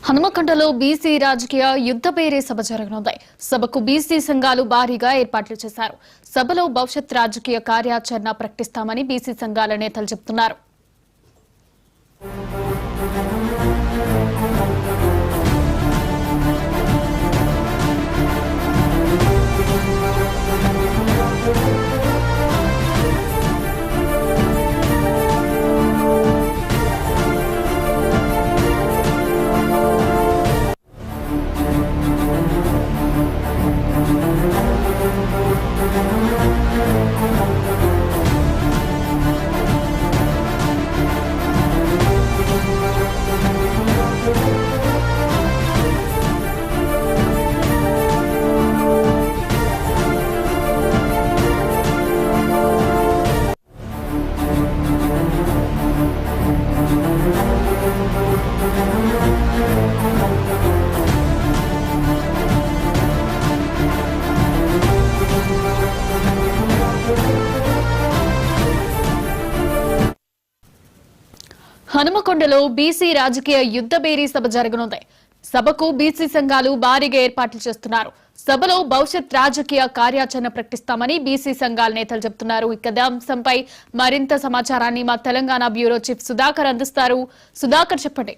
హనుమకొండలో BC రాజకీయ యుద్ధ పేరే సభ జరగనుంది. సభకు బీసీ సంఘాలు భారీగా ఏర్పాట్లు చేశారు. సభలో భవిష్యత్ రాజకీయ కార్యాచరణ ప్రకటిస్తామని బీసీ సంఘాల నేతలు చెబుతున్నారు. హనుమకొండలో బీసీ రాజకీయ యుద్ధ బేరీ సభ జరగనుంది. సభకు బీసీ సంఘాలు భారీగా ఏర్పాట్లు చేస్తున్నారు. సభలో భవిష్యత్ రాజకీయ కార్యాచరణ ప్రకటిస్తామని బీసీ సంఘాల నేతలు చెబుతున్నారు. ఇక అంశంపై మరింత సమాచారాన్ని మా తెలంగాణ బ్యూరో చీఫ్ సుధాకర్ అందిస్తారు. సుధాకర్, చెప్పండి.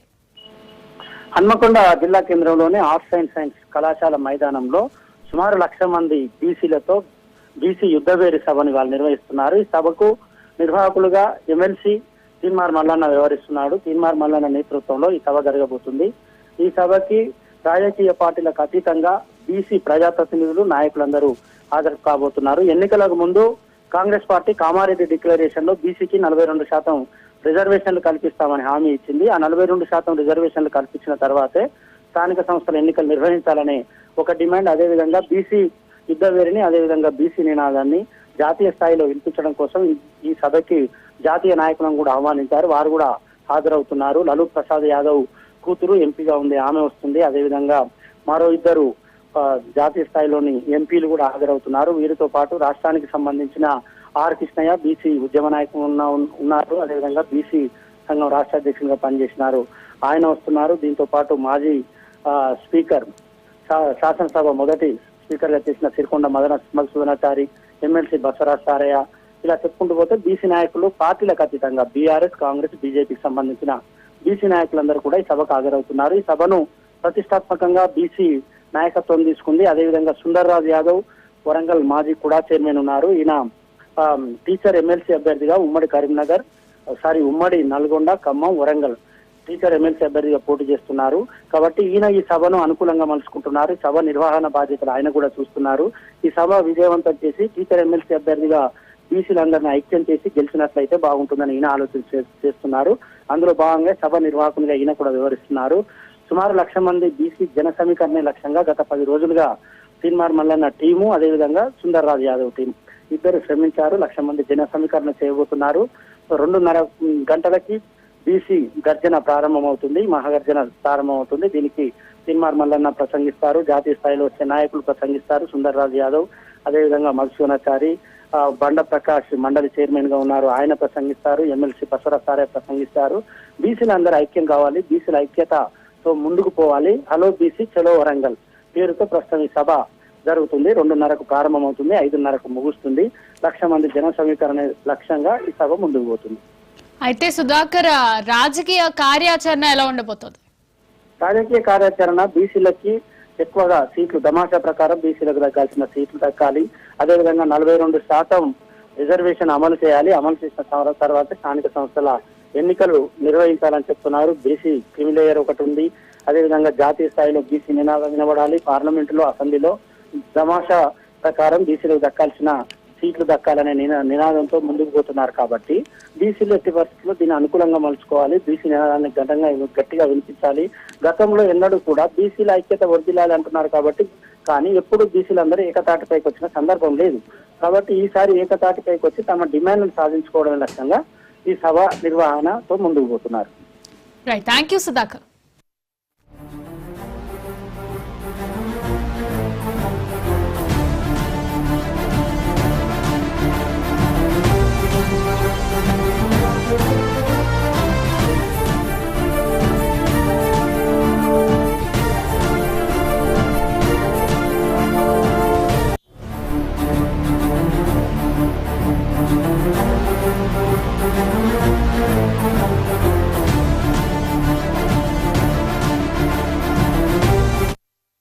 హన్మకొండ జిల్లా కేంద్రంలోని ఆర్ట్స్ అండ్ సైన్స్ కళాశాల మైదానంలో సుమారు 1,00,000 మంది బీసీలతో బీసీ యుద్ధవేరి సభని వాళ్ళు నిర్వహిస్తున్నారు. ఈ సభకు నిర్వాహకులుగా ఎమ్మెల్సీ తీన్మార్ మల్లన్న వ్యవహరిస్తున్నాడు. తీన్మార్ మల్లన్న నేతృత్వంలో ఈ సభ జరగబోతుంది. ఈ సభకి రాజకీయ పార్టీలకు అతీతంగా బీసీ ప్రజాప్రతినిధులు, నాయకులందరూ హాజరు కాబోతున్నారు. ఎన్నికలకు ముందు కాంగ్రెస్ పార్టీ కామారెడ్డి డిక్లరేషన్ లో బీసీకి 42% రిజర్వేషన్లు కల్పిస్తామని హామీ ఇచ్చింది. ఆ 42% రిజర్వేషన్లు కల్పించిన తర్వాతే స్థానిక సంస్థల ఎన్నికలు నిర్వహించాలనే ఒక డిమాండ్, అదేవిధంగా బీసీ యుద్ధవేరిని, అదేవిధంగా బీసీ నినాదాన్ని జాతీయ స్థాయిలో వినిపించడం కోసం ఈ సభకి జాతీయ నాయకులను కూడా ఆహ్వానించారు. వారు కూడా హాజరవుతున్నారు. లలూ ప్రసాద్ యాదవ్ కూతురు ఎంపీగా ఉంది, ఆమె వస్తుంది. అదేవిధంగా మరో 2 జాతీయ స్థాయిలోని ఎంపీలు కూడా హాజరవుతున్నారు. వీరితో పాటు రాష్ట్రానికి సంబంధించిన ఆర్ కృష్ణయ్య బీసీ ఉద్యమ నాయకులు ఉన్నారు. అదేవిధంగా బీసీ సంఘం రాష్ట్ర అధ్యక్షులుగా పనిచేసినారు, ఆయన వస్తున్నారు. దీంతో పాటు మాజీ స్పీకర్, శాసనసభ మొదటి స్పీకర్ గా చేసిన సిరికొండ మధుసూదనాచారి, ఎమ్మెల్సీ బసవరాజ్ సారయ్య, ఇలా చెప్పుకుంటూ పోతే బీసీ నాయకులు పార్టీలకు అతీతంగా బీఆర్ఎస్, కాంగ్రెస్, బీజేపీకి సంబంధించిన బీసీ నాయకులందరూ కూడా ఈ సభకు హాజరవుతున్నారు. ఈ సభను ప్రతిష్టాత్మకంగా బీసీ నాయకత్వం తీసుకుంది. అదేవిధంగా సుందర్రాజ్ యాదవ్ వరంగల్ మాజీ కూడా చైర్మన్ ఉన్నారు. ఈయన టీచర్ ఎమ్మెల్సీ అభ్యర్థిగా ఉమ్మడి నల్గొండ, ఖమ్మం, వరంగల్ టీచర్ ఎమ్మెల్సీ అభ్యర్థిగా పోటీ చేస్తున్నారు. కాబట్టి ఈయన ఈ సభను అనుకూలంగా మలుచుకుంటున్నారు. సభ నిర్వహణ బాధ్యతలు ఆయన కూడా చూస్తున్నారు. ఈ సభ విజయవంతం చేసి టీచర్ ఎమ్మెల్సీ అభ్యర్థిగా బీసీలందరినీ ఐక్యం చేసి గెలిచినట్లయితే బాగుంటుందని ఈయన ఆలోచన చేస్తున్నారు. అందులో భాగంగా సభ నిర్వాహకునిగా ఈయన కూడా వివరిస్తున్నారు. సుమారు 1,00,000 మంది బీసీ జన సమీకరణే లక్ష్యంగా గత 10 రోజులుగా తీన్మార్ మల్లన్న టీము, అదేవిధంగా సుందర్రాజ్ యాదవ్ టీం ఇద్దరు శ్రమించారు. 1,00,000 మంది జన సమీకరణ చేయబోతున్నారు. 2:30 గంటలకి బీసీ గర్జన ప్రారంభమవుతుంది, మహాగర్జన ప్రారంభమవుతుంది. దీనికి తీన్మార్ మల్లన్న ప్రసంగిస్తారు, జాతీయ స్థాయిలో వచ్చే నాయకులు ప్రసంగిస్తారు. సుందర్రాజ్ యాదవ్, అదేవిధంగా మధుసూదనాచారి, బండ ప్రకాష్ మండలి చైర్మన్ గా ఉన్నారు, ఆయన ప్రసంగిస్తారు. ఎమ్మెల్సీ బసవరాజ్ సారయ్య ప్రసంగిస్తారు. బీసీలు అందరూ ఐక్యం కావాలి, బీసీల ఐక్యతతో ముందుకు పోవాలి, హలో బీసీ చలో వరంగల్ పేరుతో ప్రస్తుతం ఈ సభ జరుగుతుంది. 2:30కు ప్రారంభమవుతుంది, 5:30కు ముగుస్తుంది. 1,00,000 మంది జన సమీకరణ లక్ష్యంగా ఈ సభ ముందుకు పోతుంది. అయితే సుధాకర్, రాజకీయ కార్యాచరణ ఎలా ఉండబోతోంది? రాజకీయ కార్యాచరణ బీసీలకి ఎక్కువగా సీట్లు దమాషా ప్రకారం బీసీలకు దక్కాల్సిన సీట్లు దక్కాలి. అదేవిధంగా 42% రిజర్వేషన్ అమలు చేయాలి. అమలు చేసిన తర్వాత స్థానిక సంస్థల ఎన్నికలు నిర్వహించాలని చెప్తున్నారు. బీసీ క్రిమిలేయర్ ఒకటి ఉంది. అదేవిధంగా జాతీయ స్థాయిలో బీసీ నినాదం వినబడాలి. పార్లమెంటులో, అసెంబ్లీలో దమాషా ప్రకారం బీసీలకు దక్కాల్సిన సీట్లు దక్కాలనే నినాదంతో ముందుకు పోతున్నారు. కాబట్టి బీసీలు ఎట్టి పరిస్థితుల్లో దీన్ని అనుకూలంగా మలుచుకోవాలి. బీసీ నినాదాన్ని గట్టిగా వినిపించాలి. గతంలో ఎన్నడూ కూడా బీసీల ఐక్యత వర్ధిల్లాలి అంటున్నారు. కాబట్టి కానీ ఎప్పుడు బీసీలందరూ ఏకతాటిపైకి వచ్చిన సందర్భం లేదు. కాబట్టి ఈసారి ఏకతాటిపైకి వచ్చి తమ డిమాండ్ను సాధించుకోవడం లక్ష్యంగా ఈ సభ నిర్వహణతో ముందుకు పోతున్నారు. Right, thank you Sudhakar.